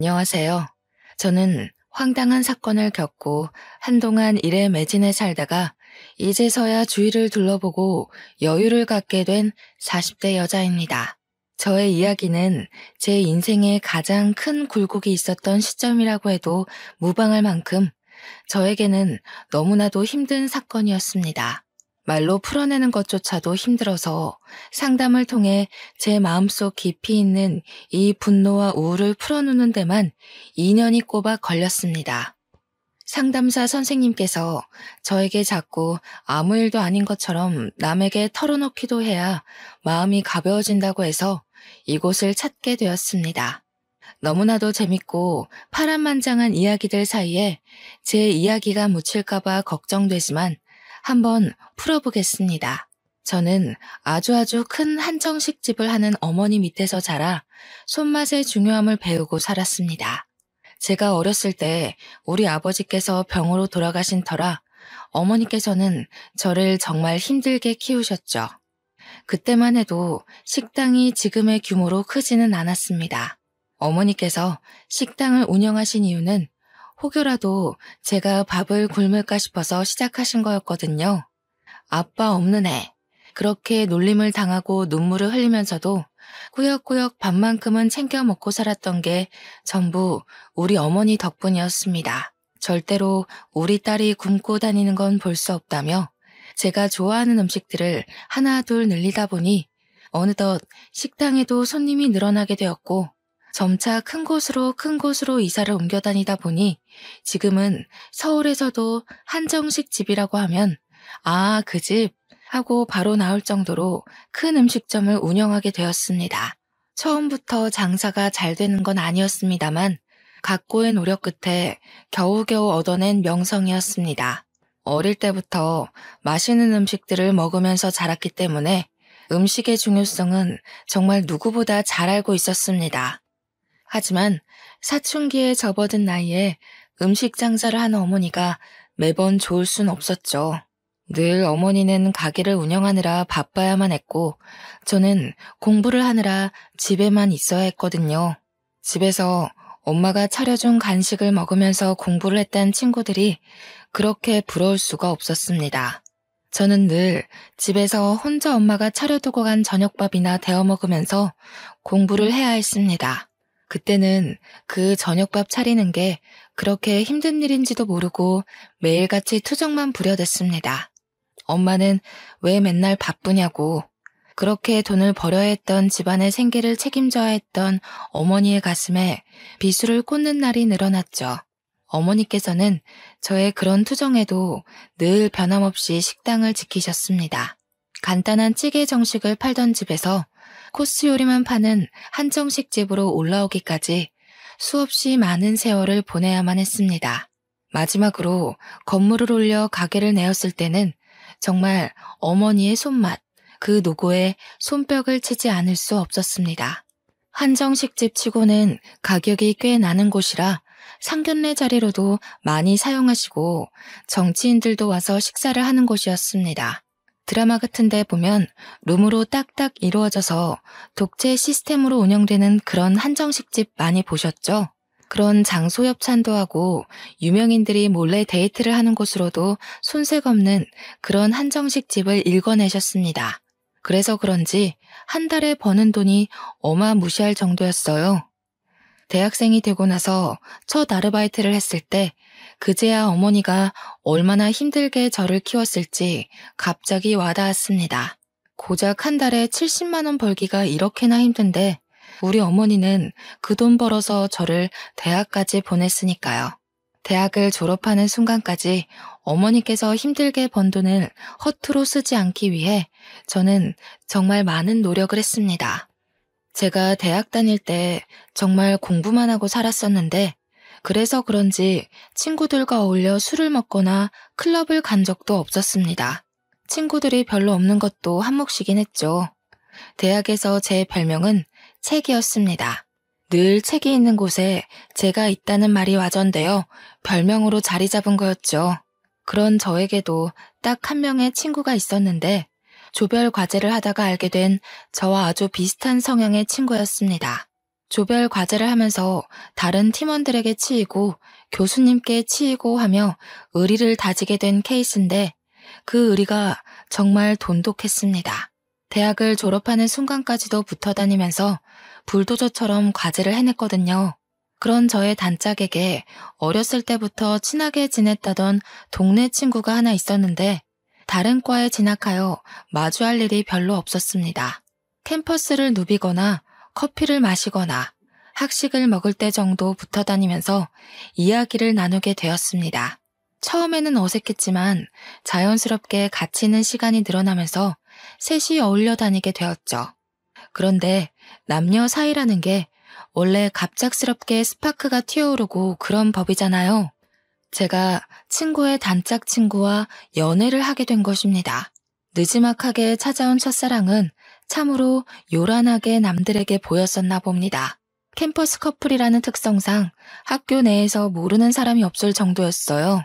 안녕하세요. 저는 황당한 사건을 겪고 한동안 일에 매진해 살다가 이제서야 주위를 둘러보고 여유를 갖게 된 40대 여자입니다. 저의 이야기는 제 인생에 가장 큰 굴곡이 있었던 시점이라고 해도 무방할 만큼 저에게는 너무나도 힘든 사건이었습니다. 말로 풀어내는 것조차도 힘들어서 상담을 통해 제 마음속 깊이 있는 이 분노와 우울을 풀어놓는 데만 2년이 꼬박 걸렸습니다. 상담사 선생님께서 저에게 자꾸 아무 일도 아닌 것처럼 남에게 털어놓기도 해야 마음이 가벼워진다고 해서 이곳을 찾게 되었습니다. 너무나도 재밌고 파란만장한 이야기들 사이에 제 이야기가 묻힐까봐 걱정되지만 한번 풀어보겠습니다. 저는 아주 큰 한정식 집을 하는 어머니 밑에서 자라 손맛의 중요함을 배우고 살았습니다. 제가 어렸을 때 우리 아버지께서 병으로 돌아가신 터라 어머니께서는 저를 정말 힘들게 키우셨죠. 그때만 해도 식당이 지금의 규모로 크지는 않았습니다. 어머니께서 식당을 운영하신 이유는 혹여라도 제가 밥을 굶을까 싶어서 시작하신 거였거든요. 아빠 없는 애. 그렇게 놀림을 당하고 눈물을 흘리면서도 꾸역꾸역 밥만큼은 챙겨 먹고 살았던 게 전부 우리 어머니 덕분이었습니다. 절대로 우리 딸이 굶고 다니는 건 볼 수 없다며 제가 좋아하는 음식들을 하나 둘 늘리다 보니 어느덧 식당에도 손님이 늘어나게 되었고 점차 큰 곳으로 이사를 옮겨 다니다 보니 지금은 서울에서도 한정식 집이라고 하면 아, 그 집 하고 바로 나올 정도로 큰 음식점을 운영하게 되었습니다. 처음부터 장사가 잘 되는 건 아니었습니다만 각고의 노력 끝에 겨우겨우 얻어낸 명성이었습니다. 어릴 때부터 맛있는 음식들을 먹으면서 자랐기 때문에 음식의 중요성은 정말 누구보다 잘 알고 있었습니다. 하지만 사춘기에 접어든 나이에 음식 장사를 하는 어머니가 매번 좋을 순 없었죠. 늘 어머니는 가게를 운영하느라 바빠야만 했고 저는 공부를 하느라 집에만 있어야 했거든요. 집에서 엄마가 차려준 간식을 먹으면서 공부를 했다는 친구들이 그렇게 부러울 수가 없었습니다. 저는 늘 집에서 혼자 엄마가 차려두고 간 저녁밥이나 데워 먹으면서 공부를 해야 했습니다. 그때는 그 저녁밥 차리는 게 그렇게 힘든 일인지도 모르고 매일같이 투정만 부려댔습니다. 엄마는 왜 맨날 바쁘냐고 그렇게 돈을 벌어야 했던 집안의 생계를 책임져야 했던 어머니의 가슴에 비수를 꽂는 날이 늘어났죠. 어머니께서는 저의 그런 투정에도 늘 변함없이 식당을 지키셨습니다. 간단한 찌개 정식을 팔던 집에서 코스 요리만 파는 한정식 집으로 올라오기까지 수없이 많은 세월을 보내야만 했습니다. 마지막으로 건물을 올려 가게를 내었을 때는 정말 어머니의 손맛, 그 노고에 손뼉을 치지 않을 수 없었습니다. 한정식집 치고는 가격이 꽤 나는 곳이라 상견례 자리로도 많이 사용하시고 정치인들도 와서 식사를 하는 곳이었습니다. 드라마 같은 데 보면 룸으로 딱딱 이루어져서 독채 시스템으로 운영되는 그런 한정식집 많이 보셨죠? 그런 장소 협찬도 하고 유명인들이 몰래 데이트를 하는 곳으로도 손색 없는 그런 한정식집을 일궈내셨습니다. 그래서 그런지 한 달에 버는 돈이 어마무시할 정도였어요. 대학생이 되고 나서 첫 아르바이트를 했을 때 그제야 어머니가 얼마나 힘들게 저를 키웠을지 갑자기 와닿았습니다. 고작 한 달에 70만 원 벌기가 이렇게나 힘든데 우리 어머니는 그 돈 벌어서 저를 대학까지 보냈으니까요. 대학을 졸업하는 순간까지 어머니께서 힘들게 번 돈을 허투루 쓰지 않기 위해 저는 정말 많은 노력을 했습니다. 제가 대학 다닐 때 정말 공부만 하고 살았었는데 그래서 그런지 친구들과 어울려 술을 먹거나 클럽을 간 적도 없었습니다. 친구들이 별로 없는 것도 한몫이긴 했죠. 대학에서 제 별명은 책이었습니다. 늘 책이 있는 곳에 제가 있다는 말이 와전되어 별명으로 자리 잡은 거였죠. 그런 저에게도 딱 한 명의 친구가 있었는데 조별 과제를 하다가 알게 된 저와 아주 비슷한 성향의 친구였습니다. 조별 과제를 하면서 다른 팀원들에게 치이고 교수님께 치이고 하며 의리를 다지게 된 케이스인데 그 의리가 정말 돈독했습니다. 대학을 졸업하는 순간까지도 붙어 다니면서 불도저처럼 과제를 해냈거든요. 그런 저의 단짝에게 어렸을 때부터 친하게 지냈다던 동네 친구가 하나 있었는데 다른 과에 진학하여 마주할 일이 별로 없었습니다. 캠퍼스를 누비거나 커피를 마시거나 학식을 먹을 때 정도 붙어 다니면서 이야기를 나누게 되었습니다. 처음에는 어색했지만 자연스럽게 같이 있는 시간이 늘어나면서 셋이 어울려 다니게 되었죠. 그런데 남녀 사이라는 게 원래 갑작스럽게 스파크가 튀어오르고 그런 법이잖아요. 제가 친구의 단짝 친구와 연애를 하게 된 것입니다. 느지막하게 찾아온 첫사랑은 참으로 요란하게 남들에게 보였었나 봅니다. 캠퍼스 커플이라는 특성상 학교 내에서 모르는 사람이 없을 정도였어요.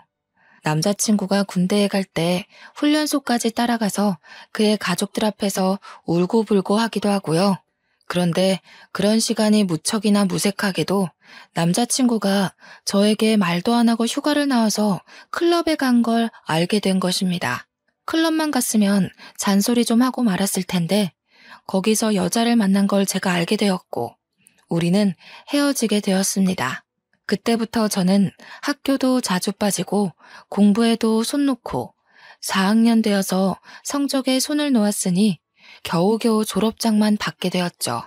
남자친구가 군대에 갈 때 훈련소까지 따라가서 그의 가족들 앞에서 울고불고 하기도 하고요. 그런데 그런 시간이 무척이나 무색하게도 남자친구가 저에게 말도 안 하고 휴가를 나와서 클럽에 간 걸 알게 된 것입니다. 클럽만 갔으면 잔소리 좀 하고 말았을 텐데 거기서 여자를 만난 걸 제가 알게 되었고 우리는 헤어지게 되었습니다. 그때부터 저는 학교도 자주 빠지고 공부에도 손 놓고 4학년 되어서 성적에 손을 놓았으니 겨우겨우 졸업장만 받게 되었죠.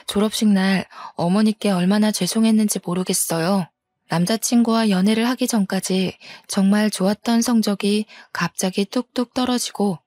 졸업식 날 어머니께 얼마나 죄송했는지 모르겠어요. 남자친구와 연애를 하기 전까지 정말 좋았던 성적이 갑자기 뚝뚝 떨어지고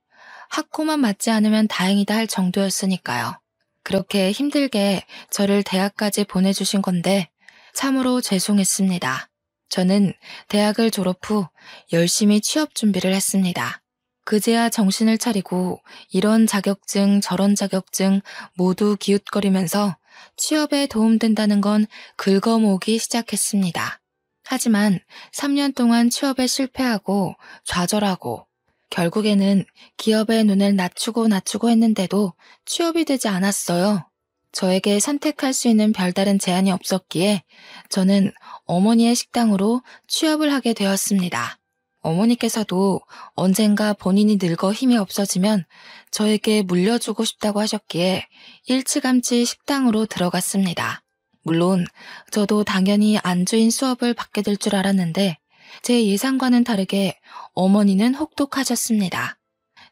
학고만 맞지 않으면 다행이다 할 정도였으니까요. 그렇게 힘들게 저를 대학까지 보내주신 건데 참으로 죄송했습니다. 저는 대학을 졸업 후 열심히 취업 준비를 했습니다. 그제야 정신을 차리고 이런 자격증 저런 자격증 모두 기웃거리면서 취업에 도움된다는 건 긁어모으기 시작했습니다. 하지만 3년 동안 취업에 실패하고 좌절하고 결국에는 기업의 눈을 낮추고 했는데도 취업이 되지 않았어요. 저에게 선택할 수 있는 별다른 제한이 없었기에 저는 어머니의 식당으로 취업을 하게 되었습니다. 어머니께서도 언젠가 본인이 늙어 힘이 없어지면 저에게 물려주고 싶다고 하셨기에 일찌감치 식당으로 들어갔습니다. 물론 저도 당연히 안주인 수업을 받게 될 줄 알았는데 제 예상과는 다르게 어머니는 혹독하셨습니다.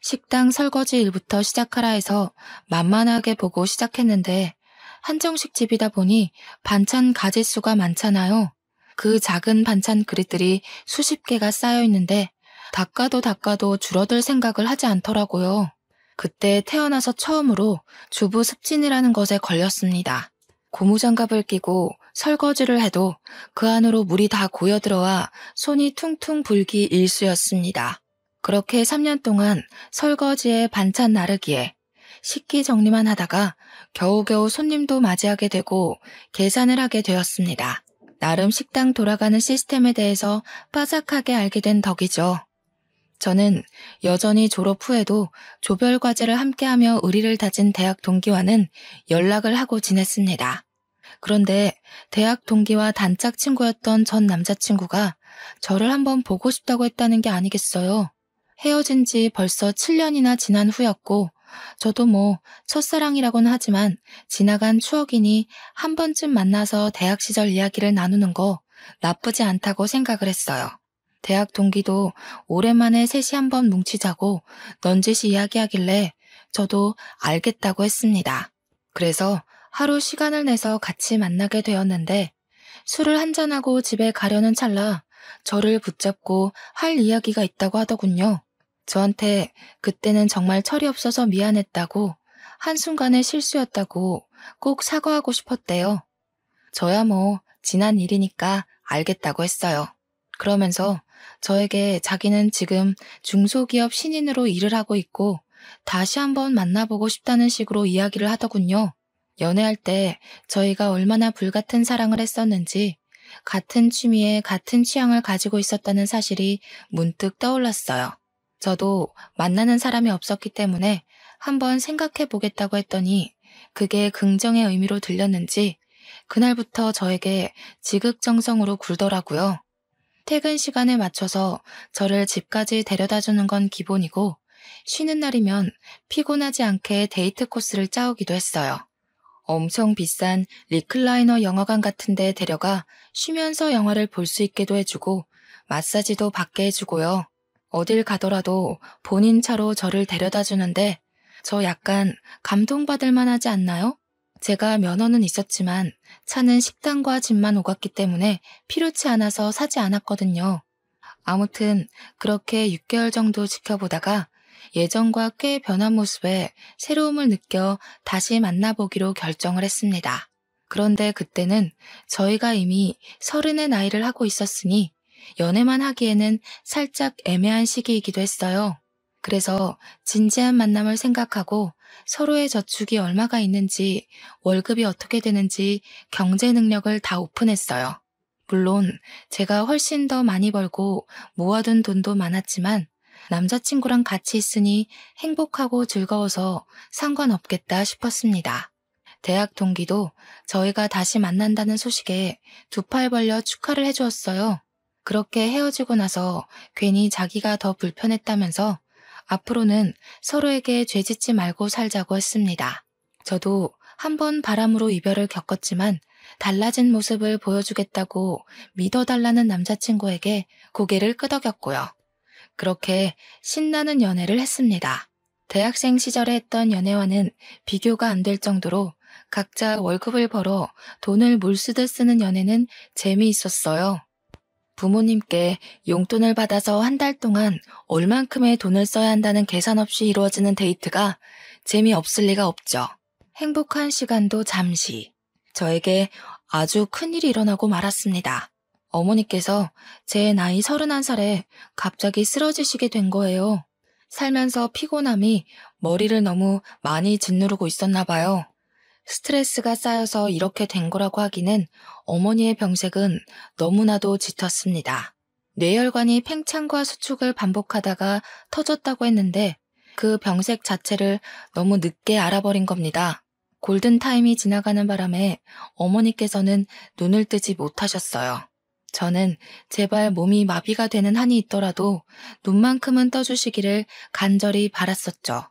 식당 설거지 일부터 시작하라 해서 만만하게 보고 시작했는데 한정식 집이다 보니 반찬 가짓수가 많잖아요. 그 작은 반찬 그릇들이 수십 개가 쌓여 있는데 닦아도 줄어들 생각을 하지 않더라고요. 그때 태어나서 처음으로 주부 습진이라는 것에 걸렸습니다. 고무장갑을 끼고 설거지를 해도 그 안으로 물이 다 고여들어와 손이 퉁퉁 불기 일쑤였습니다. 그렇게 3년 동안 설거지에 반찬 나르기에 식기 정리만 하다가 겨우겨우 손님도 맞이하게 되고 계산을 하게 되었습니다. 나름 식당 돌아가는 시스템에 대해서 빠삭하게 알게 된 덕이죠. 저는 여전히 졸업 후에도 조별 과제를 함께하며 의리를 다진 대학 동기와는 연락을 하고 지냈습니다. 그런데 대학 동기와 단짝 친구였던 전 남자친구가 저를 한번 보고 싶다고 했다는 게 아니겠어요. 헤어진 지 벌써 7년이나 지난 후였고 저도 뭐 첫사랑이라고는 하지만 지나간 추억이니 한 번쯤 만나서 대학 시절 이야기를 나누는 거 나쁘지 않다고 생각을 했어요. 대학 동기도 오랜만에 셋이 한번 뭉치자고 넌지시 이야기하길래 저도 알겠다고 했습니다. 그래서 하루 시간을 내서 같이 만나게 되었는데 술을 한잔하고 집에 가려는 찰나 저를 붙잡고 할 이야기가 있다고 하더군요. 저한테 그때는 정말 철이 없어서 미안했다고 한순간의 실수였다고 꼭 사과하고 싶었대요. 저야 뭐 지난 일이니까 알겠다고 했어요. 그러면서 저에게 자기는 지금 중소기업 신인으로 일을 하고 있고 다시 한번 만나보고 싶다는 식으로 이야기를 하더군요. 연애할 때 저희가 얼마나 불같은 사랑을 했었는지 같은 취미에 같은 취향을 가지고 있었다는 사실이 문득 떠올랐어요. 저도 만나는 사람이 없었기 때문에 한번 생각해 보겠다고 했더니 그게 긍정의 의미로 들렸는지 그날부터 저에게 지극정성으로 굴더라고요. 퇴근 시간에 맞춰서 저를 집까지 데려다 주는 건 기본이고, 쉬는 날이면 피곤하지 않게 데이트 코스를 짜오기도 했어요. 엄청 비싼 리클라이너 영화관 같은 데 데려가 쉬면서 영화를 볼 수 있게도 해주고, 마사지도 받게 해주고요. 어딜 가더라도 본인 차로 저를 데려다 주는데, 저 약간 감동받을 만하지 않나요? 제가 면허는 있었지만 차는 식당과 집만 오갔기 때문에 필요치 않아서 사지 않았거든요. 아무튼 그렇게 6개월 정도 지켜보다가 예전과 꽤 변한 모습에 새로움을 느껴 다시 만나보기로 결정을 했습니다. 그런데 그때는 저희가 이미 30의 나이를 하고 있었으니 연애만 하기에는 살짝 애매한 시기이기도 했어요. 그래서 진지한 만남을 생각하고 서로의 저축이 얼마가 있는지, 월급이 어떻게 되는지 경제 능력을 다 오픈했어요. 물론 제가 훨씬 더 많이 벌고 모아둔 돈도 많았지만 남자친구랑 같이 있으니 행복하고 즐거워서 상관없겠다 싶었습니다. 대학 동기도 저희가 다시 만난다는 소식에 두 팔 벌려 축하를 해주었어요. 그렇게 헤어지고 나서 괜히 자기가 더 불편했다면서 앞으로는 서로에게 죄짓지 말고 살자고 했습니다. 저도 한 번 바람으로 이별을 겪었지만 달라진 모습을 보여주겠다고 믿어달라는 남자친구에게 고개를 끄덕였고요. 그렇게 신나는 연애를 했습니다. 대학생 시절에 했던 연애와는 비교가 안 될 정도로 각자 월급을 벌어 돈을 물쓰듯 쓰는 연애는 재미있었어요. 부모님께 용돈을 받아서 한 달 동안 얼만큼의 돈을 써야 한다는 계산 없이 이루어지는 데이트가 재미없을 리가 없죠. 행복한 시간도 잠시. 저에게 아주 큰일이 일어나고 말았습니다. 어머니께서 제 나이 31살에 갑자기 쓰러지시게 된 거예요. 살면서 피곤함이 머리를 너무 많이 짓누르고 있었나 봐요. 스트레스가 쌓여서 이렇게 된 거라고 하기는 어머니의 병색은 너무나도 짙었습니다. 뇌혈관이 팽창과 수축을 반복하다가 터졌다고 했는데 그 병색 자체를 너무 늦게 알아버린 겁니다. 골든타임이 지나가는 바람에 어머니께서는 눈을 뜨지 못하셨어요. 저는 제발 몸이 마비가 되는 한이 있더라도 눈만큼은 떠주시기를 간절히 바랐었죠.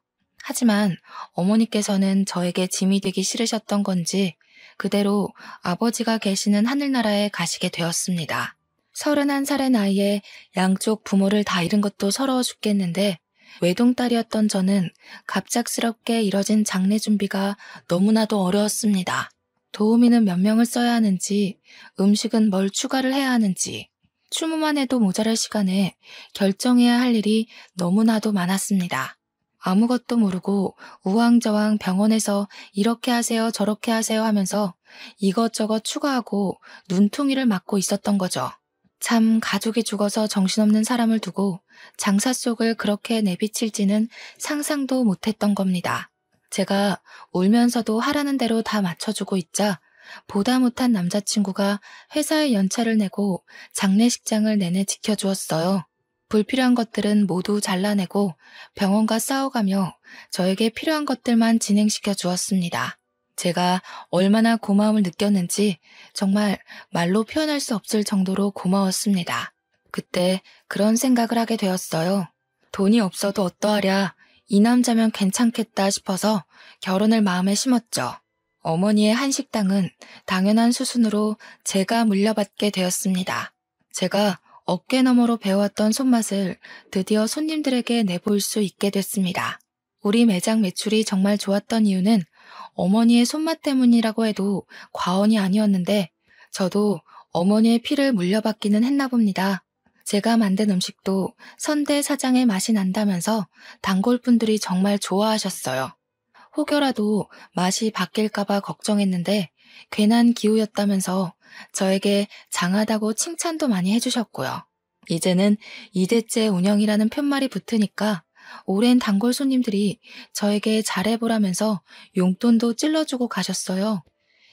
하지만 어머니께서는 저에게 짐이 되기 싫으셨던 건지 그대로 아버지가 계시는 하늘나라에 가시게 되었습니다. 31살의 나이에 양쪽 부모를 다 잃은 것도 서러워 죽겠는데 외동딸이었던 저는 갑작스럽게 이뤄진 장례 준비가 너무나도 어려웠습니다. 도우미는 몇 명을 써야 하는지, 음식은 뭘 추가를 해야 하는지, 추모만 해도 모자랄 시간에 결정해야 할 일이 너무나도 많았습니다. 아무것도 모르고 우왕좌왕 병원에서 이렇게 하세요 저렇게 하세요 하면서 이것저것 추가하고 눈퉁이를 맞고 있었던 거죠. 참 가족이 죽어서 정신없는 사람을 두고 장사 속을 그렇게 내비칠지는 상상도 못했던 겁니다. 제가 울면서도 하라는 대로 다 맞춰주고 있자 보다 못한 남자친구가 회사에 연차를 내고 장례식장을 내내 지켜주었어요. 불필요한 것들은 모두 잘라내고 병원과 싸워가며 저에게 필요한 것들만 진행시켜 주었습니다. 제가 얼마나 고마움을 느꼈는지 정말 말로 표현할 수 없을 정도로 고마웠습니다. 그때 그런 생각을 하게 되었어요. 돈이 없어도 어떠하랴, 이 남자면 괜찮겠다 싶어서 결혼을 마음에 심었죠. 어머니의 한식당은 당연한 수순으로 제가 물려받게 되었습니다. 제가 어깨너머로 배워왔던 손맛을 드디어 손님들에게 내볼 수 있게 됐습니다. 우리 매장 매출이 정말 좋았던 이유는 어머니의 손맛 때문이라고 해도 과언이 아니었는데 저도 어머니의 피를 물려받기는 했나 봅니다. 제가 만든 음식도 선대 사장의 맛이 난다면서 단골분들이 정말 좋아하셨어요. 혹여라도 맛이 바뀔까봐 걱정했는데 괜한 기우였다면서 저에게 장하다고 칭찬도 많이 해주셨고요. 이제는 2대째 운영이라는 편말이 붙으니까 오랜 단골 손님들이 저에게 잘해보라면서 용돈도 찔러주고 가셨어요.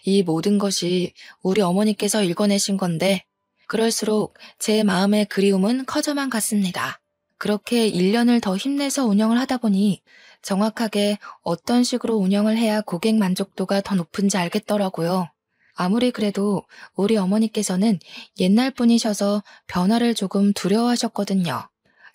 이 모든 것이 우리 어머니께서 일궈내신 건데 그럴수록 제 마음의 그리움은 커져만 갔습니다. 그렇게 1년을 더 힘내서 운영을 하다 보니 정확하게 어떤 식으로 운영을 해야 고객 만족도가 더 높은지 알겠더라고요. 아무리 그래도 우리 어머니께서는 옛날 분이셔서 변화를 조금 두려워하셨거든요.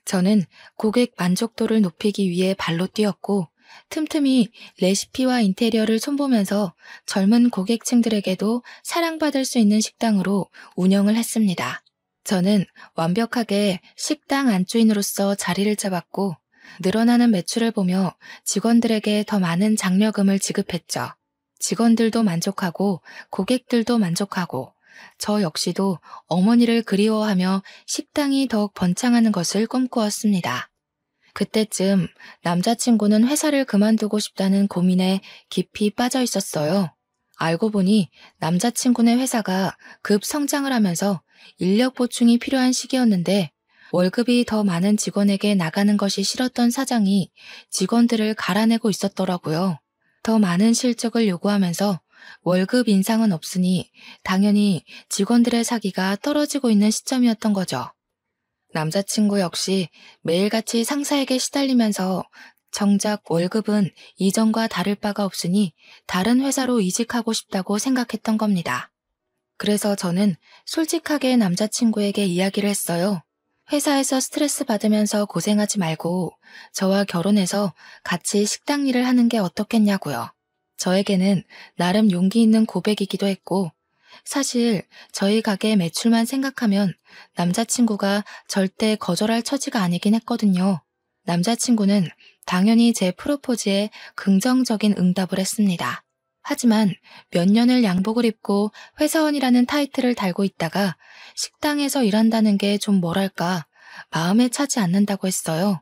저는 고객 만족도를 높이기 위해 발로 뛰었고 틈틈이 레시피와 인테리어를 손보면서 젊은 고객층들에게도 사랑받을 수 있는 식당으로 운영을 했습니다. 저는 완벽하게 식당 안주인으로서 자리를 잡았고 늘어나는 매출을 보며 직원들에게 더 많은 장려금을 지급했죠. 직원들도 만족하고 고객들도 만족하고 저 역시도 어머니를 그리워하며 식당이 더욱 번창하는 것을 꿈꾸었습니다. 그때쯤 남자친구는 회사를 그만두고 싶다는 고민에 깊이 빠져 있었어요. 알고 보니 남자친구네 회사가 급 성장을 하면서 인력 보충이 필요한 시기였는데 월급이 더 많은 직원에게 나가는 것이 싫었던 사장이 직원들을 갈아내고 있었더라고요. 더 많은 실적을 요구하면서 월급 인상은 없으니 당연히 직원들의 사기가 떨어지고 있는 시점이었던 거죠. 남자친구 역시 매일같이 상사에게 시달리면서 정작 월급은 이전과 다를 바가 없으니 다른 회사로 이직하고 싶다고 생각했던 겁니다. 그래서 저는 솔직하게 남자친구에게 이야기를 했어요. 회사에서 스트레스 받으면서 고생하지 말고 저와 결혼해서 같이 식당 일을 하는 게 어떻겠냐고요. 저에게는 나름 용기 있는 고백이기도 했고 사실 저희 가게 매출만 생각하면 남자친구가 절대 거절할 처지가 아니긴 했거든요. 남자친구는 당연히 제 프로포즈에 긍정적인 응답을 했습니다. 하지만 몇 년을 양복을 입고 회사원이라는 타이틀을 달고 있다가 식당에서 일한다는 게 좀 뭐랄까 마음에 차지 않는다고 했어요.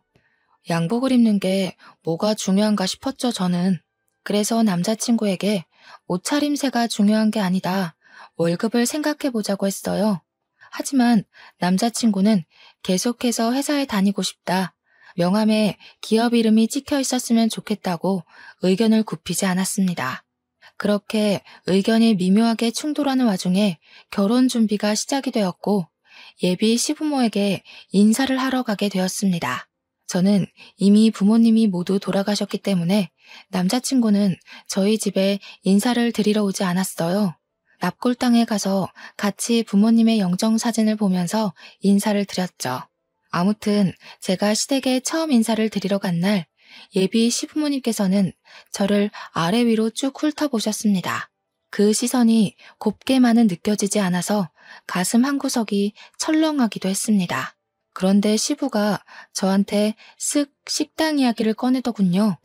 양복을 입는 게 뭐가 중요한가 싶었죠, 저는. 그래서 남자친구에게 옷차림새가 중요한 게 아니다. 월급을 생각해 보자고 했어요. 하지만 남자친구는 계속해서 회사에 다니고 싶다. 명함에 기업 이름이 찍혀 있었으면 좋겠다고 의견을 굽히지 않았습니다. 그렇게 의견이 미묘하게 충돌하는 와중에 결혼 준비가 시작이 되었고 예비 시부모에게 인사를 하러 가게 되었습니다. 저는 이미 부모님이 모두 돌아가셨기 때문에 남자친구는 저희 집에 인사를 드리러 오지 않았어요. 납골당에 가서 같이 부모님의 영정사진을 보면서 인사를 드렸죠. 아무튼 제가 시댁에 처음 인사를 드리러 간 날 예비 시부모님께서는 저를 아래 위로 쭉 훑어보셨습니다. 그 시선이 곱게만은 느껴지지 않아서 가슴 한구석이 철렁하기도 했습니다. 그런데 시부가 저한테 쓱 식당 이야기를 꺼내더군요.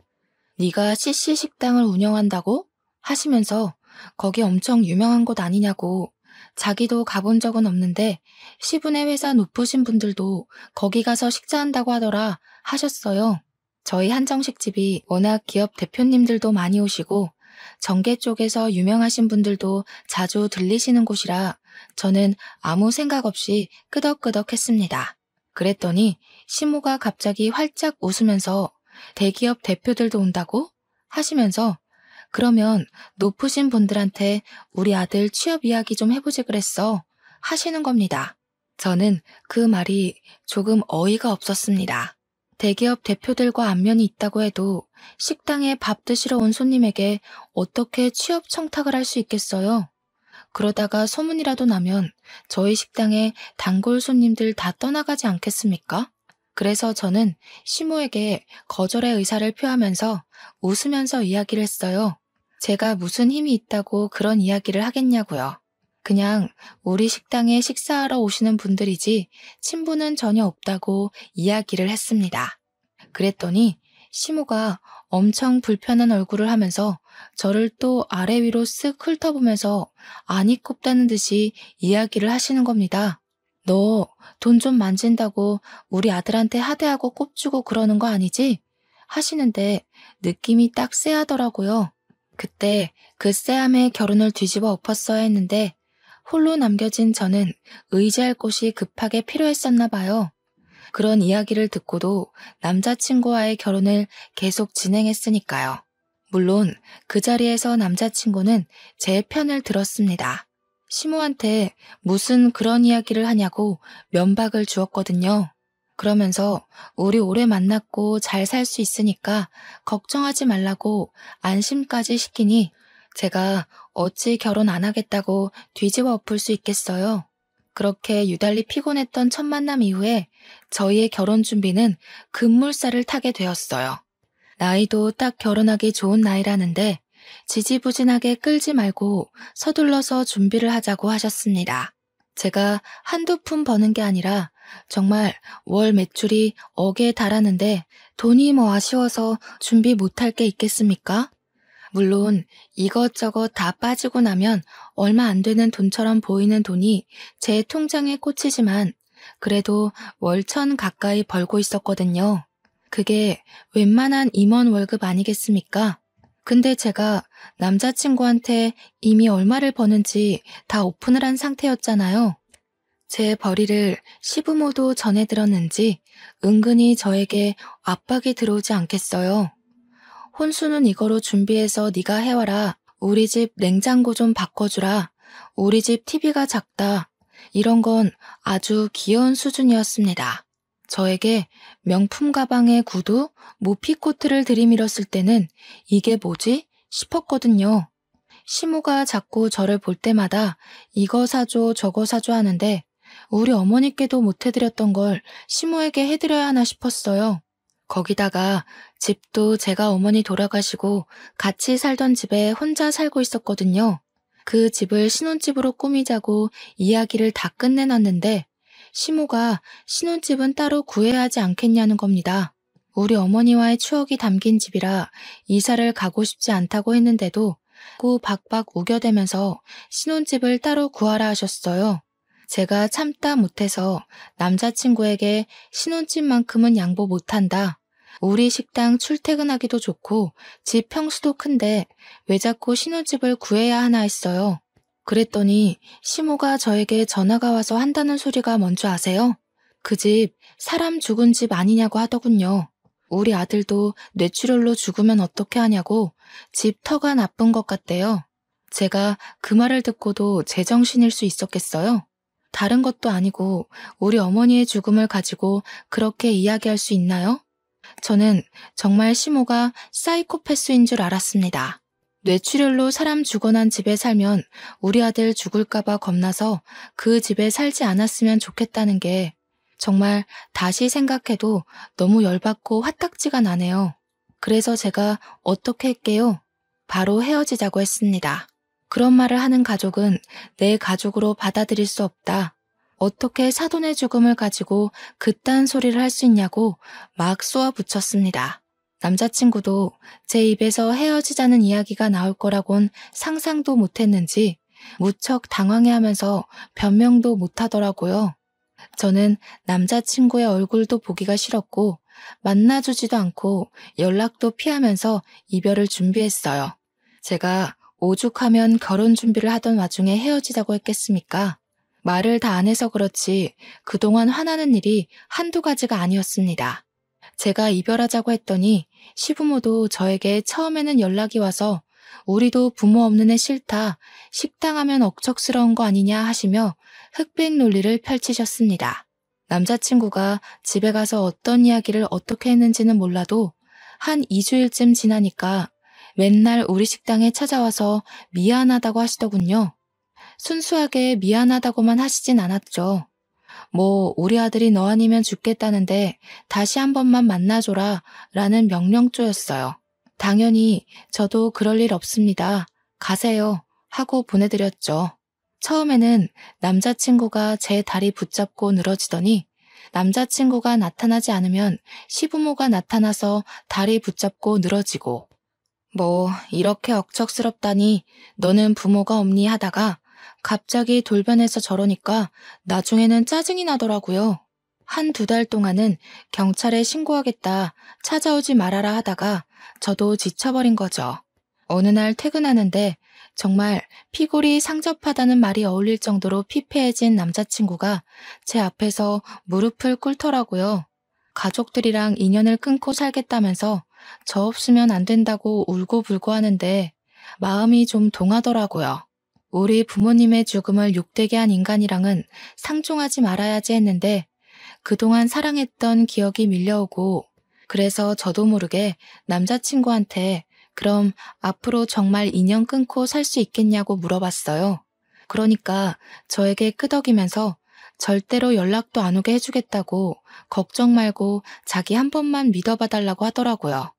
네가 CC 식당을 운영한다고? 하시면서 거기 엄청 유명한 곳 아니냐고. 자기도 가본 적은 없는데 시부네 회사 높으신 분들도 거기 가서 식사한다고 하더라 하셨어요. 저희 한정식집이 워낙 기업 대표님들도 많이 오시고 정계 쪽에서 유명하신 분들도 자주 들리시는 곳이라 저는 아무 생각 없이 끄덕끄덕했습니다. 그랬더니 시모가 갑자기 활짝 웃으면서 대기업 대표들도 온다고? 하시면서 그러면 높으신 분들한테 우리 아들 취업 이야기 좀 해보지 그랬어 하시는 겁니다. 저는 그 말이 조금 어이가 없었습니다. 대기업 대표들과 안면이 있다고 해도 식당에 밥 드시러 온 손님에게 어떻게 취업 청탁을 할 수 있겠어요? 그러다가 소문이라도 나면 저희 식당에 단골 손님들 다 떠나가지 않겠습니까? 그래서 저는 시모에게 거절의 의사를 표하면서 웃으면서 이야기를 했어요. 제가 무슨 힘이 있다고 그런 이야기를 하겠냐고요. 그냥 우리 식당에 식사하러 오시는 분들이지 친분은 전혀 없다고 이야기를 했습니다. 그랬더니 시모가 엄청 불편한 얼굴을 하면서 저를 또 아래 위로 쓱 훑어보면서 안이 꼽다는 듯이 이야기를 하시는 겁니다. 너 돈 좀 만진다고 우리 아들한테 하대하고 꼽주고 그러는 거 아니지? 하시는데 느낌이 딱 쎄하더라고요. 그때 그 쎄함에 결혼을 뒤집어 엎었어야 했는데 홀로 남겨진 저는 의지할 곳이 급하게 필요했었나 봐요. 그런 이야기를 듣고도 남자친구와의 결혼을 계속 진행했으니까요. 물론 그 자리에서 남자친구는 제 편을 들었습니다. 시모한테 무슨 그런 이야기를 하냐고 면박을 주었거든요. 그러면서 우리 오래 만났고 잘 살 수 있으니까 걱정하지 말라고 안심까지 시키니 제가 어찌 결혼 안 하겠다고 뒤집어 엎을 수 있겠어요? 그렇게 유달리 피곤했던 첫 만남 이후에 저희의 결혼 준비는 급물살을 타게 되었어요. 나이도 딱 결혼하기 좋은 나이라는데 지지부진하게 끌지 말고 서둘러서 준비를 하자고 하셨습니다. 제가 한두 푼 버는 게 아니라 정말 월 매출이 억에 달하는데 돈이 뭐 아쉬워서 준비 못할 게 있겠습니까? 물론 이것저것 다 빠지고 나면 얼마 안 되는 돈처럼 보이는 돈이 제 통장에 꽂히지만 그래도 월 1,000 가까이 벌고 있었거든요. 그게 웬만한 임원 월급 아니겠습니까? 근데 제가 남자친구한테 이미 얼마를 버는지 다 오픈을 한 상태였잖아요. 제 벌이를 시부모도 전해 들었는지 은근히 저에게 압박이 들어오지 않겠어요. 혼수는 이거로 준비해서 네가 해와라. 우리 집 냉장고 좀 바꿔주라. 우리 집 TV가 작다. 이런 건 아주 귀여운 수준이었습니다. 저에게 명품 가방에 구두, 모피코트를 들이밀었을 때는 이게 뭐지? 싶었거든요. 시모가 자꾸 저를 볼 때마다 이거 사줘 저거 사줘 하는데 우리 어머니께도 못 해드렸던 걸 시모에게 해드려야 하나 싶었어요. 거기다가 집도 제가 어머니 돌아가시고 같이 살던 집에 혼자 살고 있었거든요. 그 집을 신혼집으로 꾸미자고 이야기를 다 끝내놨는데 시모가 신혼집은 따로 구해야 하지 않겠냐는 겁니다. 우리 어머니와의 추억이 담긴 집이라 이사를 가고 싶지 않다고 했는데도 꾸 박박 우겨대면서 신혼집을 따로 구하라 하셨어요. 제가 참다 못해서 남자친구에게 신혼집만큼은 양보 못한다. 우리 식당 출퇴근하기도 좋고 집 평수도 큰데 왜 자꾸 신혼집을 구해야 하나 했어요. 그랬더니 시모가 저에게 전화가 와서 한다는 소리가 뭔지 아세요? 그 집 사람 죽은 집 아니냐고 하더군요. 우리 아들도 뇌출혈로 죽으면 어떻게 하냐고 집 터가 나쁜 것 같대요. 제가 그 말을 듣고도 제정신일 수 있었겠어요? 다른 것도 아니고 우리 어머니의 죽음을 가지고 그렇게 이야기할 수 있나요? 저는 정말 시모가 사이코패스인 줄 알았습니다. 뇌출혈로 사람 죽어난 집에 살면 우리 아들 죽을까봐 겁나서 그 집에 살지 않았으면 좋겠다는 게 정말 다시 생각해도 너무 열받고 화딱지가 나네요. 그래서 제가 어떻게 할게요? 바로 헤어지자고 했습니다. 그런 말을 하는 가족은 내 가족으로 받아들일 수 없다. 어떻게 사돈의 죽음을 가지고 그딴 소리를 할 수 있냐고 막 쏘아붙였습니다. 남자친구도 제 입에서 헤어지자는 이야기가 나올 거라곤 상상도 못했는지 무척 당황해하면서 변명도 못하더라고요. 저는 남자친구의 얼굴도 보기가 싫었고 만나주지도 않고 연락도 피하면서 이별을 준비했어요. 제가 오죽하면 결혼 준비를 하던 와중에 헤어지자고 했겠습니까? 말을 다 안 해서 그렇지 그동안 화나는 일이 한두 가지가 아니었습니다. 제가 이별하자고 했더니 시부모도 저에게 처음에는 연락이 와서 우리도 부모 없는 애 싫다, 식당하면 억척스러운 거 아니냐 하시며 흑백 논리를 펼치셨습니다. 남자친구가 집에 가서 어떤 이야기를 어떻게 했는지는 몰라도 한 2주일쯤 지나니까 맨날 우리 식당에 찾아와서 미안하다고 하시더군요. 순수하게 미안하다고만 하시진 않았죠. 뭐 우리 아들이 너 아니면 죽겠다는데 다시 한 번만 만나줘라 라는 명령조였어요. 당연히 저도 그럴 일 없습니다. 가세요 하고 보내드렸죠. 처음에는 남자친구가 제 다리 붙잡고 늘어지더니 남자친구가 나타나지 않으면 시부모가 나타나서 다리 붙잡고 늘어지고 뭐 이렇게 억척스럽다니 너는 부모가 없니 하다가 갑자기 돌변해서 저러니까 나중에는 짜증이 나더라고요. 한두 달 동안은 경찰에 신고하겠다, 찾아오지 말아라 하다가 저도 지쳐버린 거죠. 어느 날 퇴근하는데 정말 피골이 상접하다는 말이 어울릴 정도로 피폐해진 남자친구가 제 앞에서 무릎을 꿇더라고요. 가족들이랑 인연을 끊고 살겠다면서 저 없으면 안 된다고 울고불고 하는데 마음이 좀 동하더라고요. 우리 부모님의 죽음을 욕되게 한 인간이랑은 상종하지 말아야지 했는데 그동안 사랑했던 기억이 밀려오고 그래서 저도 모르게 남자친구한테 그럼 앞으로 정말 인연 끊고 살 수 있겠냐고 물어봤어요. 그러니까 저에게 끄덕이면서 절대로 연락도 안 오게 해주겠다고 걱정 말고 자기 한 번만 믿어봐달라고 하더라고요.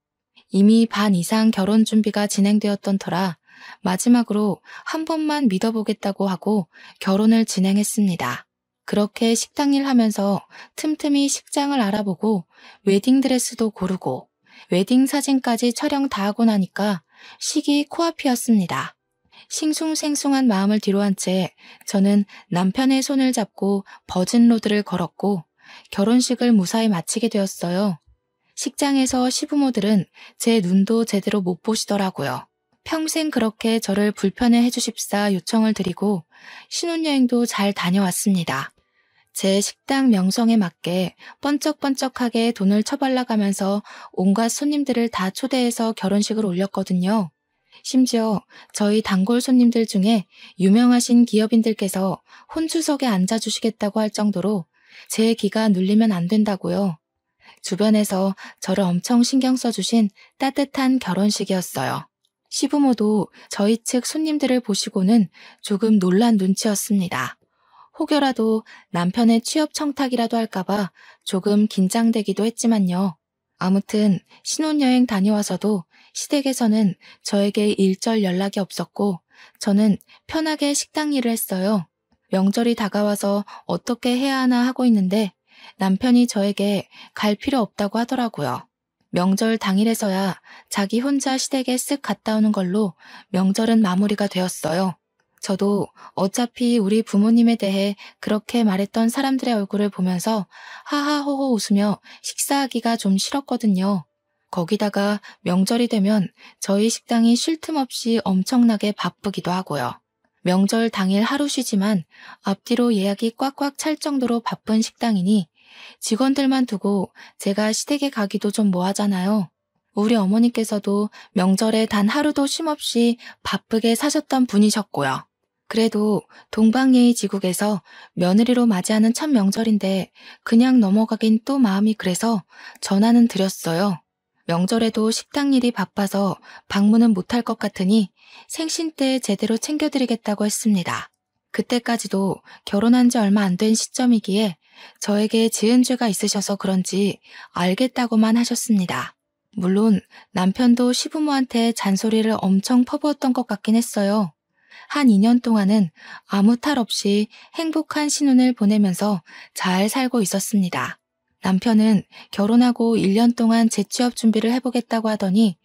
이미 반 이상 결혼 준비가 진행되었던 터라 마지막으로 한 번만 믿어보겠다고 하고 결혼을 진행했습니다. 그렇게 식당 일 하면서 틈틈이 식장을 알아보고 웨딩드레스도 고르고 웨딩 사진까지 촬영 다 하고 나니까 시기 코앞이었습니다. 싱숭생숭한 마음을 뒤로한 채 저는 남편의 손을 잡고 버진로드를 걸었고 결혼식을 무사히 마치게 되었어요. 식장에서 시부모들은 제 눈도 제대로 못 보시더라고요. 평생 그렇게 저를 불편해 해주십사 요청을 드리고 신혼여행도 잘 다녀왔습니다. 제 식당 명성에 맞게 번쩍번쩍하게 돈을 처발라가면서 온갖 손님들을 다 초대해서 결혼식을 올렸거든요. 심지어 저희 단골 손님들 중에 유명하신 기업인들께서 혼주석에 앉아주시겠다고 할 정도로 제 기가 눌리면 안 된다고요. 주변에서 저를 엄청 신경 써주신 따뜻한 결혼식이었어요. 시부모도 저희 측 손님들을 보시고는 조금 놀란 눈치였습니다. 혹여라도 남편의 취업 청탁이라도 할까봐 조금 긴장되기도 했지만요. 아무튼 신혼여행 다녀와서도 시댁에서는 저에게 일절 연락이 없었고 저는 편하게 식당 일을 했어요. 명절이 다가와서 어떻게 해야 하나 하고 있는데 남편이 저에게 갈 필요 없다고 하더라고요. 명절 당일에서야 자기 혼자 시댁에 쓱 갔다 오는 걸로 명절은 마무리가 되었어요. 저도 어차피 우리 부모님에 대해 그렇게 말했던 사람들의 얼굴을 보면서 하하호호 웃으며 식사하기가 좀 싫었거든요. 거기다가 명절이 되면 저희 식당이 쉴 틈 없이 엄청나게 바쁘기도 하고요. 명절 당일 하루 쉬지만 앞뒤로 예약이 꽉꽉 찰 정도로 바쁜 식당이니 직원들만 두고 제가 시댁에 가기도 좀 뭐하잖아요. 우리 어머니께서도 명절에 단 하루도 쉼없이 바쁘게 사셨던 분이셨고요. 그래도 동방예의지국에서 며느리로 맞이하는 첫 명절인데 그냥 넘어가긴 또 마음이 그래서 전화는 드렸어요. 명절에도 식당 일이 바빠서 방문은 못할 것 같으니 생신 때 제대로 챙겨드리겠다고 했습니다. 그때까지도 결혼한 지 얼마 안 된 시점이기에 저에게 지은 죄가 있으셔서 그런지 알겠다고만 하셨습니다. 물론 남편도 시부모한테 잔소리를 엄청 퍼부었던 것 같긴 했어요. 한 2년 동안은 아무 탈 없이 행복한 신혼을 보내면서 잘 살고 있었습니다. 남편은 결혼하고 1년 동안 재취업 준비를 해보겠다고 하더니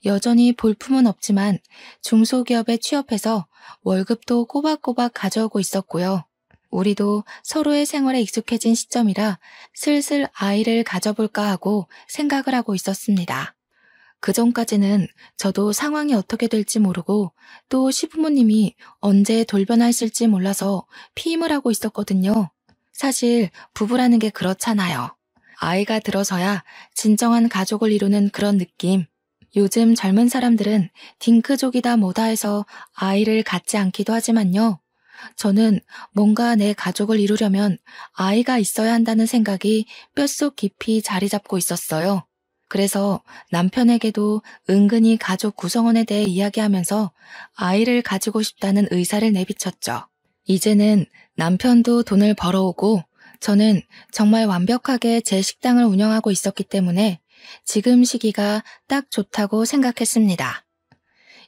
여전히 볼품은 없지만 중소기업에 취업해서 월급도 꼬박꼬박 가져오고 있었고요. 우리도 서로의 생활에 익숙해진 시점이라 슬슬 아이를 가져볼까 하고 생각을 하고 있었습니다. 그전까지는 저도 상황이 어떻게 될지 모르고 또 시부모님이 언제 돌변하실지 몰라서 피임을 하고 있었거든요. 사실 부부라는 게 그렇잖아요. 아이가 들어서야 진정한 가족을 이루는 그런 느낌. 요즘 젊은 사람들은 딩크족이다 뭐다 해서 아이를 갖지 않기도 하지만요. 저는 뭔가 내 가족을 이루려면 아이가 있어야 한다는 생각이 뼛속 깊이 자리 잡고 있었어요. 그래서 남편에게도 은근히 가족 구성원에 대해 이야기하면서 아이를 가지고 싶다는 의사를 내비쳤죠. 이제는 남편도 돈을 벌어오고 저는 정말 완벽하게 제 식당을 운영하고 있었기 때문에 지금 시기가 딱 좋다고 생각했습니다.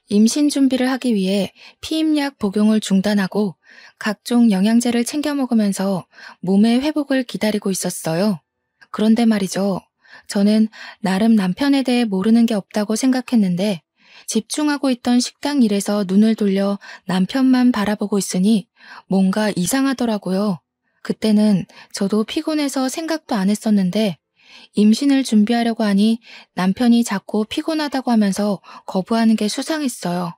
임신 준비를 하기 위해 피임약 복용을 중단하고 각종 영양제를 챙겨 먹으면서 몸의 회복을 기다리고 있었어요. 그런데 말이죠. 저는 나름 남편에 대해 모르는 게 없다고 생각했는데 집중하고 있던 식당 일에서 눈을 돌려 남편만 바라보고 있으니 뭔가 이상하더라고요. 그때는 저도 피곤해서 생각도 안 했었는데 임신을 준비하려고 하니 남편이 자꾸 피곤하다고 하면서 거부하는 게 수상했어요.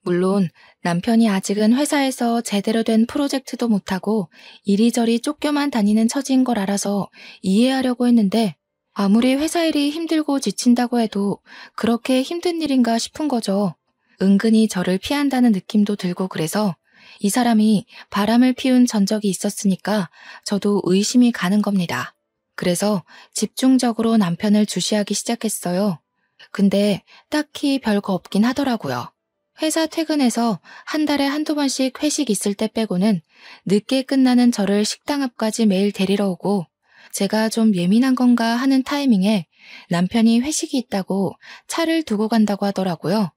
물론 남편이 아직은 회사에서 제대로 된 프로젝트도 못하고 이리저리 쫓겨만 다니는 처지인 걸 알아서 이해하려고 했는데 아무리 회사 일이 힘들고 지친다고 해도 그렇게 힘든 일인가 싶은 거죠. 은근히 저를 피한다는 느낌도 들고 그래서 이 사람이 바람을 피운 전적이 있었으니까 저도 의심이 가는 겁니다. 그래서 집중적으로 남편을 주시하기 시작했어요. 근데 딱히 별거 없긴 하더라고요. 회사 퇴근해서 한 달에 한두 번씩 회식 있을 때 빼고는 늦게 끝나는 저를 식당 앞까지 매일 데리러 오고, 제가 좀 예민한 건가 하는 타이밍에 남편이 회식이 있다고 차를 두고 간다고 하더라고요.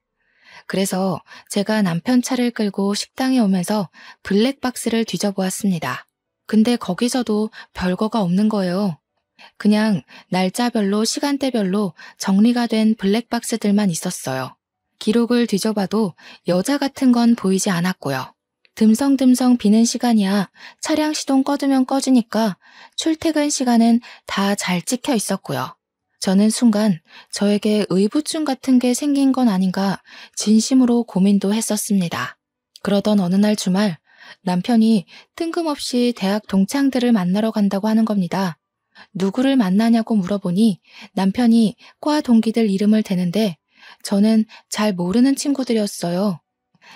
그래서 제가 남편 차를 끌고 식당에 오면서 블랙박스를 뒤져보았습니다. 근데 거기서도 별거가 없는 거예요. 그냥 날짜별로 시간대별로 정리가 된 블랙박스들만 있었어요. 기록을 뒤져봐도 여자 같은 건 보이지 않았고요. 듬성듬성 비는 시간이야 차량 시동 꺼두면 꺼지니까 출퇴근 시간은 다 잘 찍혀 있었고요. 저는 순간 저에게 의부증 같은 게 생긴 건 아닌가 진심으로 고민도 했었습니다. 그러던 어느 날 주말, 남편이 뜬금없이 대학 동창들을 만나러 간다고 하는 겁니다. 누구를 만나냐고 물어보니 남편이 과 동기들 이름을 대는데 저는 잘 모르는 친구들이었어요.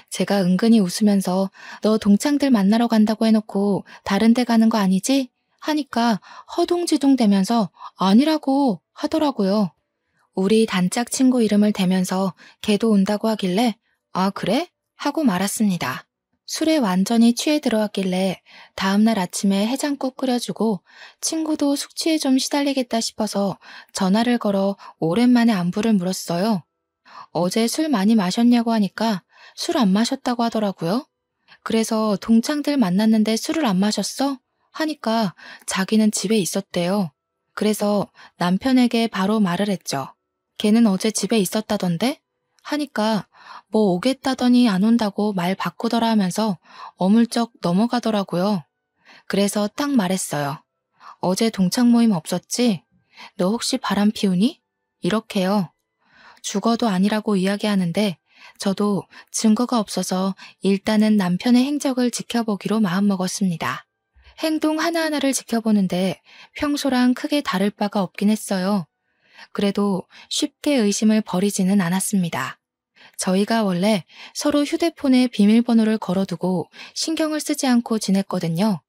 제가 은근히 웃으면서 너 동창들 만나러 간다고 해놓고 다른 데 가는 거 아니지? 하니까 허둥지둥 대면서 아니라고 하더라고요. 우리 단짝 친구 이름을 대면서 걔도 온다고 하길래 아 그래? 하고 말았습니다. 술에 완전히 취해 들어왔길래 다음날 아침에 해장국 끓여주고 친구도 숙취에 좀 시달리겠다 싶어서 전화를 걸어 오랜만에 안부를 물었어요. 어제 술 많이 마셨냐고 하니까 술 안 마셨다고 하더라고요. 그래서 동창들 만났는데 술을 안 마셨어? 하니까 자기는 집에 있었대요. 그래서 남편에게 바로 말을 했죠. 걔는 어제 집에 있었다던데? 하니까 뭐 오겠다더니 안 온다고 말 바꾸더라 하면서 어물쩍 넘어가더라고요. 그래서 딱 말했어요. 어제 동창 모임 없었지? 너 혹시 바람 피우니? 이렇게요. 죽어도 아니라고 이야기하는데 저도 증거가 없어서 일단은 남편의 행적을 지켜보기로 마음먹었습니다. 행동 하나하나를 지켜보는데 평소랑 크게 다를 바가 없긴 했어요. 그래도 쉽게 의심을 버리지는 않았습니다. 저희가 원래 서로 휴대폰에 비밀번호를 걸어두고 신경을 쓰지 않고 지냈거든요.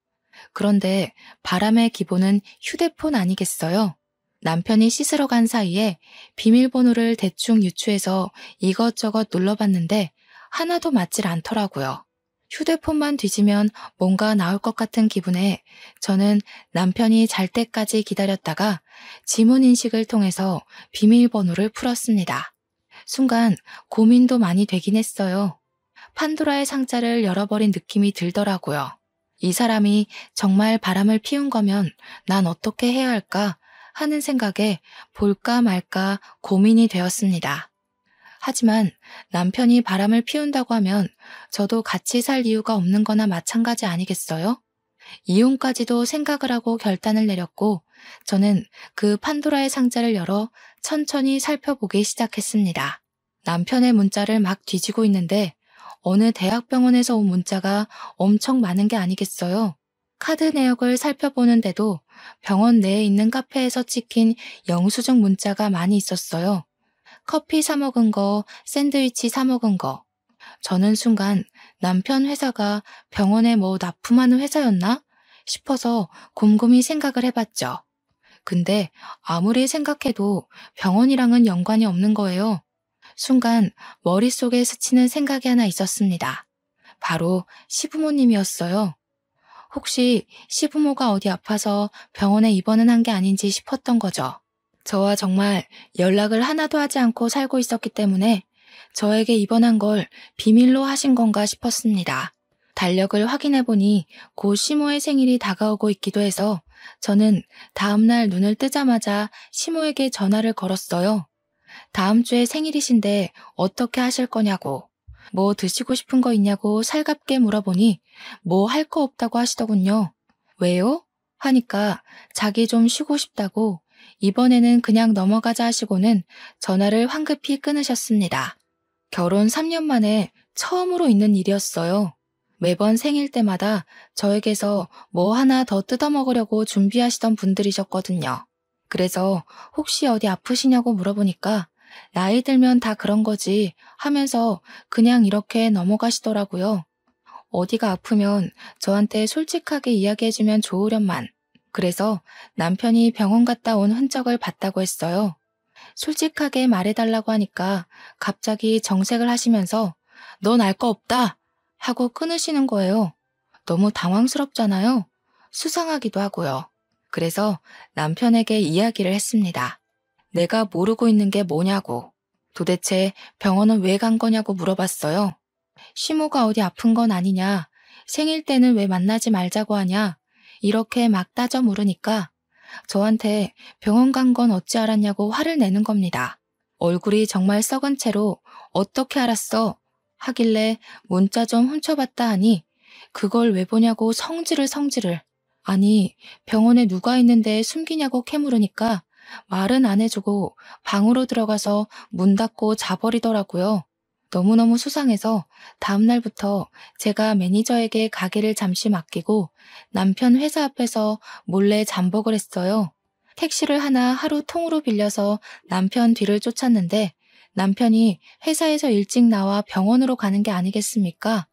그런데 바람의 기본은 휴대폰 아니겠어요? 남편이 씻으러 간 사이에 비밀번호를 대충 유추해서 이것저것 눌러봤는데 하나도 맞질 않더라고요. 휴대폰만 뒤지면 뭔가 나올 것 같은 기분에 저는 남편이 잘 때까지 기다렸다가 지문 인식을 통해서 비밀번호를 풀었습니다. 순간 고민도 많이 되긴 했어요. 판도라의 상자를 열어버린 느낌이 들더라고요. 이 사람이 정말 바람을 피운 거면 난 어떻게 해야 할까 하는 생각에 볼까 말까 고민이 되었습니다. 하지만 남편이 바람을 피운다고 하면 저도 같이 살 이유가 없는 거나 마찬가지 아니겠어요? 이혼까지도 생각을 하고 결단을 내렸고 저는 그 판도라의 상자를 열어 천천히 살펴보기 시작했습니다. 남편의 문자를 막 뒤지고 있는데 어느 대학병원에서 온 문자가 엄청 많은 게 아니겠어요? 카드 내역을 살펴보는데도 병원 내에 있는 카페에서 찍힌 영수증 문자가 많이 있었어요. 커피 사 먹은 거, 샌드위치 사 먹은 거. 저는 순간 남편 회사가 병원에 뭐 납품하는 회사였나 싶어서 곰곰이 생각을 해봤죠. 근데 아무리 생각해도 병원이랑은 연관이 없는 거예요. 순간 머릿속에 스치는 생각이 하나 있었습니다. 바로 시부모님이었어요. 혹시 시부모가 어디 아파서 병원에 입원은 한 게 아닌지 싶었던 거죠. 저와 정말 연락을 하나도 하지 않고 살고 있었기 때문에 저에게 입원한 걸 비밀로 하신 건가 싶었습니다. 달력을 확인해보니 곧 시모의 생일이 다가오고 있기도 해서 저는 다음날 눈을 뜨자마자 시모에게 전화를 걸었어요. 다음 주에 생일이신데 어떻게 하실 거냐고, 뭐 드시고 싶은 거 있냐고 살갑게 물어보니 뭐 할 거 없다고 하시더군요. 왜요? 하니까 자기 좀 쉬고 싶다고 이번에는 그냥 넘어가자 하시고는 전화를 황급히 끊으셨습니다. 결혼 3년 만에 처음으로 있는 일이었어요. 매번 생일 때마다 저에게서 뭐 하나 더 뜯어먹으려고 준비하시던 분들이셨거든요. 그래서 혹시 어디 아프시냐고 물어보니까 나이 들면 다 그런 거지 하면서 그냥 이렇게 넘어가시더라고요. 어디가 아프면 저한테 솔직하게 이야기해주면 좋으련만. 그래서 남편이 병원 갔다 온 흔적을 봤다고 했어요. 솔직하게 말해달라고 하니까 갑자기 정색을 하시면서 넌 알 거 없다 하고 끊으시는 거예요. 너무 당황스럽잖아요. 수상하기도 하고요. 그래서 남편에게 이야기를 했습니다. 내가 모르고 있는 게 뭐냐고. 도대체 병원은 왜 간 거냐고 물어봤어요. 시모가 어디 아픈 건 아니냐. 생일 때는 왜 만나지 말자고 하냐. 이렇게 막 따져 물으니까 저한테 병원 간 건 어찌 알았냐고 화를 내는 겁니다. 얼굴이 정말 썩은 채로 어떻게 알았어? 하길래 문자 좀 훔쳐봤다 하니 그걸 왜 보냐고 성질을. 아니 병원에 누가 있는데 숨기냐고 캐물으니까 말은 안 해주고 방으로 들어가서 문 닫고 자버리더라고요. 너무너무 수상해서 다음날부터 제가 매니저에게 가게를 잠시 맡기고 남편 회사 앞에서 몰래 잠복을 했어요. 택시를 하나 하루 통으로 빌려서 남편 뒤를 쫓았는데 남편이 회사에서 일찍 나와 병원으로 가는 게 아니겠습니까?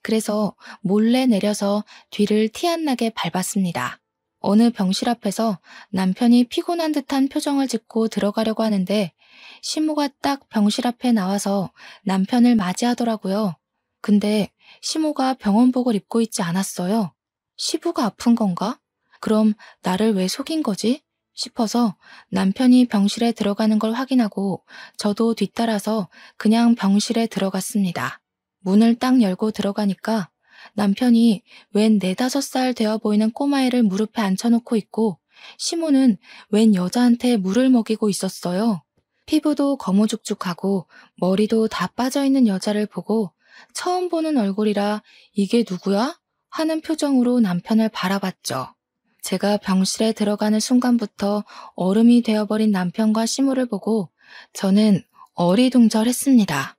그래서 몰래 내려서 뒤를 티 안 나게 밟았습니다. 어느 병실 앞에서 남편이 피곤한 듯한 표정을 짓고 들어가려고 하는데 시모가 딱 병실 앞에 나와서 남편을 맞이하더라고요. 근데 시모가 병원복을 입고 있지 않았어요. 시부가 아픈 건가? 그럼 나를 왜 속인 거지? 싶어서 남편이 병실에 들어가는 걸 확인하고 저도 뒤따라서 그냥 병실에 들어갔습니다. 문을 딱 열고 들어가니까 남편이 웬 4~5살 되어 보이는 꼬마애를 무릎에 앉혀놓고 있고 시모는 웬 여자한테 물을 먹이고 있었어요. 피부도 거무죽죽하고 머리도 다 빠져있는 여자를 보고 처음 보는 얼굴이라 이게 누구야? 하는 표정으로 남편을 바라봤죠. 제가 병실에 들어가는 순간부터 얼음이 되어버린 남편과 시모를 보고 저는 어리둥절했습니다.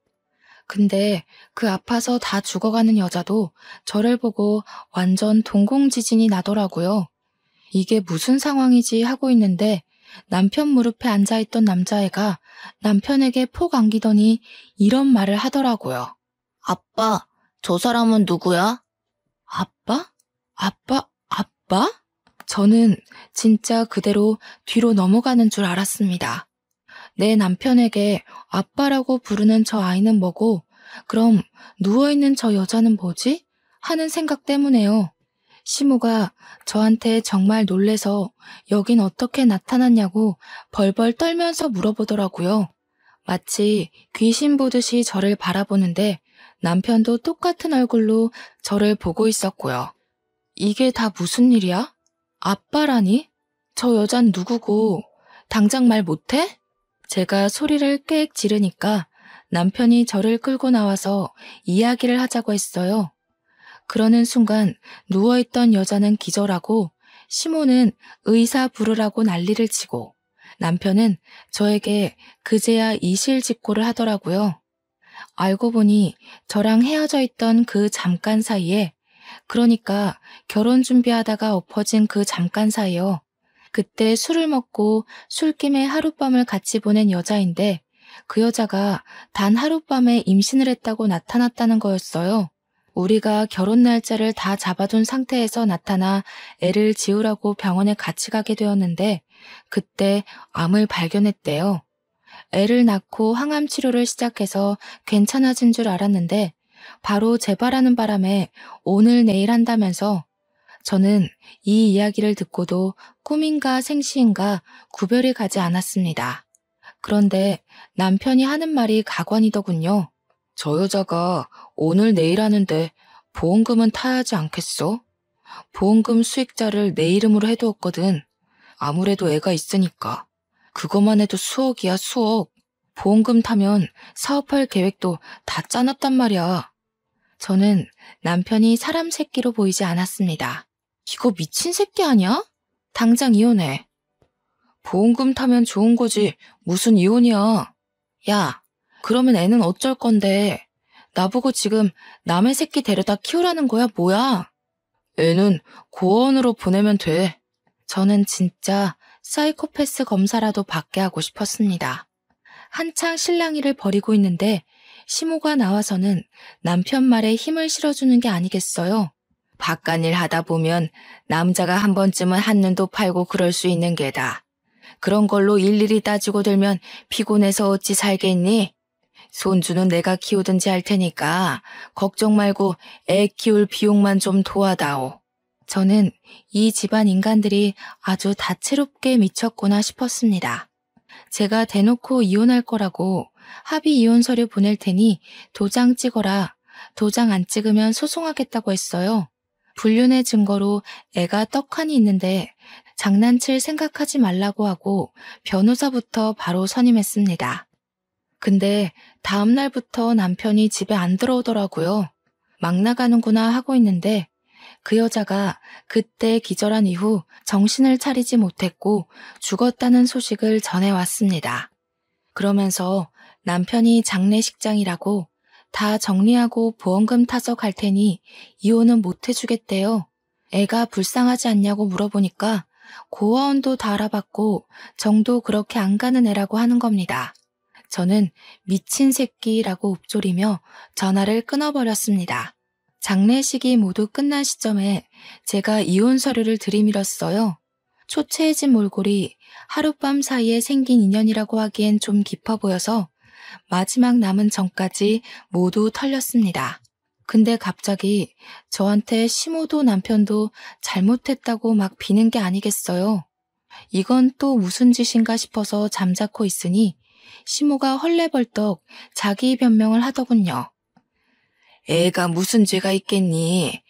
근데 그 아파서 다 죽어가는 여자도 저를 보고 완전 동공지진이 나더라고요. 이게 무슨 상황이지 하고 있는데 남편 무릎에 앉아있던 남자애가 남편에게 폭 안기더니 이런 말을 하더라고요. 아빠, 저 사람은 누구야? 아빠? 아빠? 저는 진짜 그대로 뒤로 넘어가는 줄 알았습니다. 내 남편에게 아빠라고 부르는 저 아이는 뭐고, 그럼 누워있는 저 여자는 뭐지? 하는 생각 때문에요. 시모가 저한테 정말 놀래서 여긴 어떻게 나타났냐고 벌벌 떨면서 물어보더라고요. 마치 귀신 보듯이 저를 바라보는데 남편도 똑같은 얼굴로 저를 보고 있었고요. 이게 다 무슨 일이야? 아빠라니? 저 여잔 누구고 당장 말 못해? 제가 소리를 꽥 지르니까 남편이 저를 끌고 나와서 이야기를 하자고 했어요. 그러는 순간 누워있던 여자는 기절하고 시모는 의사 부르라고 난리를 치고 남편은 저에게 그제야 이실직고를 하더라고요. 알고 보니 저랑 헤어져 있던 그 잠깐 사이에, 그러니까 결혼 준비하다가 엎어진 그 잠깐 사이요. 그때 술을 먹고 술김에 하룻밤을 같이 보낸 여자인데 그 여자가 단 하룻밤에 임신을 했다고 나타났다는 거였어요. 우리가 결혼 날짜를 다 잡아둔 상태에서 나타나 애를 지우라고 병원에 같이 가게 되었는데 그때 암을 발견했대요. 애를 낳고 항암 치료를 시작해서 괜찮아진 줄 알았는데 바로 재발하는 바람에 오늘 내일 한다면서 저는 이 이야기를 듣고도 꿈인가 생시인가 구별이 가지 않았습니다. 그런데 남편이 하는 말이 가관이더군요. 저 여자가 오늘 내일 하는데 보험금은 타야 하지 않겠어? 보험금 수익자를 내 이름으로 해두었거든. 아무래도 애가 있으니까. 그것만 해도 수억이야, 수억. 보험금 타면 사업할 계획도 다 짜놨단 말이야. 저는 남편이 사람 새끼로 보이지 않았습니다. 이거 미친 새끼 아니야? 당장 이혼해. 보험금 타면 좋은 거지 무슨 이혼이야. 야, 그러면 애는 어쩔 건데. 나보고 지금 남의 새끼 데려다 키우라는 거야, 뭐야? 애는 고아원으로 보내면 돼. 저는 진짜 사이코패스 검사라도 받게 하고 싶었습니다. 한창 실랑이를 벌이고 있는데 시모가 나와서는 남편 말에 힘을 실어주는 게 아니겠어요. 바깥일 하다 보면 남자가 한 번쯤은 한눈도 팔고 그럴 수 있는 게다. 그런 걸로 일일이 따지고 들면 피곤해서 어찌 살겠니? 손주는 내가 키우든지 할 테니까 걱정 말고 애 키울 비용만 좀 도와다오. 저는 이 집안 인간들이 아주 다채롭게 미쳤구나 싶었습니다. 제가 대놓고 이혼할 거라고 합의 이혼 서류 보낼 테니 도장 찍어라. 도장 안 찍으면 소송하겠다고 했어요. 불륜의 증거로 애가 떡하니 있는데 장난칠 생각하지 말라고 하고 변호사부터 바로 선임했습니다. 근데 다음 날부터 남편이 집에 안 들어오더라고요. 막 나가는구나 하고 있는데 그 여자가 그때 기절한 이후 정신을 차리지 못했고 죽었다는 소식을 전해왔습니다. 그러면서 남편이 장례식장이라고 다 정리하고 보험금 타서 갈 테니 이혼은 못 해주겠대요. 애가 불쌍하지 않냐고 물어보니까 고아원도 다 알아봤고 정도 그렇게 안 가는 애라고 하는 겁니다. 저는 미친 새끼라고 읊조리며 전화를 끊어버렸습니다. 장례식이 모두 끝난 시점에 제가 이혼 서류를 들이밀었어요. 초췌해진 몰골이 하룻밤 사이에 생긴 인연이라고 하기엔 좀 깊어 보여서 마지막 남은 정까지 모두 털렸습니다. 근데 갑자기 저한테 시모도 남편도 잘못했다고 막 비는 게 아니겠어요. 이건 또 무슨 짓인가 싶어서 잠자코 있으니 시모가 헐레벌떡 자기 변명을 하더군요. 애가 무슨 죄가 있겠니?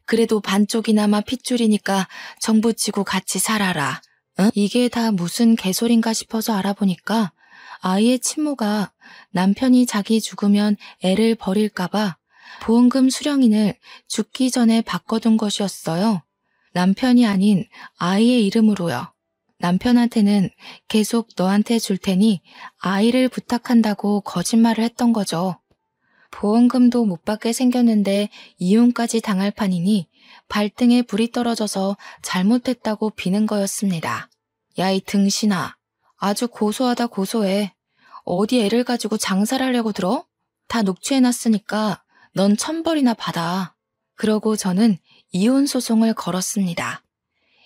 그래도 반쪽이나마 핏줄이니까 정부치고 같이 살아라. 응? 이게 다 무슨 개소린가 싶어서 알아보니까 아이의 친모가 남편이 자기 죽으면 애를 버릴까봐 보험금 수령인을 죽기 전에 바꿔둔 것이었어요. 남편이 아닌 아이의 이름으로요. 남편한테는 계속 너한테 줄 테니 아이를 부탁한다고 거짓말을 했던 거죠. 보험금도 못 받게 생겼는데 이혼까지 당할 판이니 발등에 불이 떨어져서 잘못했다고 비는 거였습니다. 야, 이 등신아. 아주 고소하다 고소해. 어디 애를 가지고 장사를 하려고 들어? 다 녹취해놨으니까 넌 1,000벌이나 받아. 그러고 저는 이혼 소송을 걸었습니다.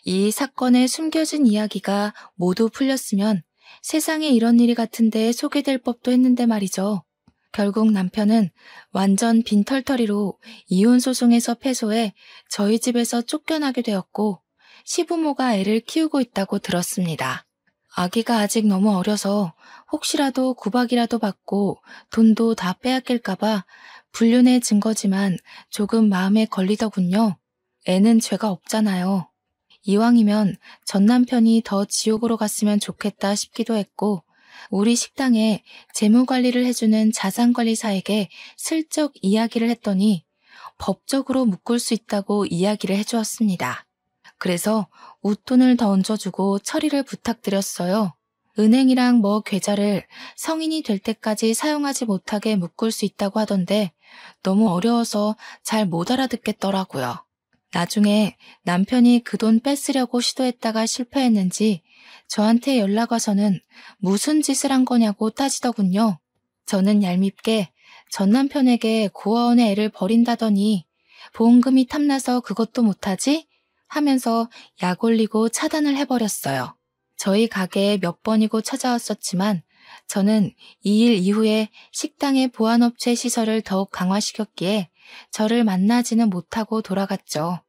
이 사건에 숨겨진 이야기가 모두 풀렸으면 세상에 이런 일이 같은데 소개될 법도 했는데 말이죠. 결국 남편은 완전 빈털터리로 이혼 소송에서 패소해 저희 집에서 쫓겨나게 되었고 시부모가 애를 키우고 있다고 들었습니다. 아기가 아직 너무 어려서 혹시라도 구박이라도 받고 돈도 다 빼앗길까봐 불륜의 증거지만 조금 마음에 걸리더군요. 애는 죄가 없잖아요. 이왕이면 전 남편이 더 지옥으로 갔으면 좋겠다 싶기도 했고 우리 식당에 재무관리를 해주는 자산관리사에게 슬쩍 이야기를 했더니 법적으로 묶을 수 있다고 이야기를 해주었습니다. 그래서 웃돈을 더 얹어주고 처리를 부탁드렸어요. 은행이랑 계좌를 성인이 될 때까지 사용하지 못하게 묶을 수 있다고 하던데 너무 어려워서 잘 못 알아듣겠더라고요. 나중에 남편이 그 돈 뺏으려고 시도했다가 실패했는지 저한테 연락 와서는 무슨 짓을 한 거냐고 따지더군요. 저는 얄밉게 전 남편에게 고아원에 애를 버린다더니 보험금이 탐나서 그것도 못하지? 하면서 약 올리고 차단을 해버렸어요. 저희 가게에 몇 번이고 찾아왔었지만 저는 이 일 이후에 식당의 보안업체 시설을 더욱 강화시켰기에 저를 만나지는 못하고 돌아갔죠.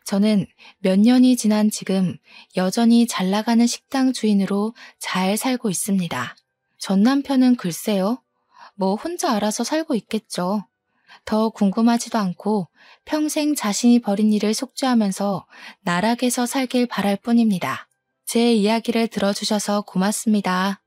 저는 몇 년이 지난 지금 여전히 잘 나가는 식당 주인으로 잘 살고 있습니다. 전 남편은 글쎄요. 혼자 알아서 살고 있겠죠. 더 궁금하지도 않고 평생 자신이 벌인 일을 속죄하면서 나락에서 살길 바랄 뿐입니다. 제 이야기를 들어주셔서 고맙습니다.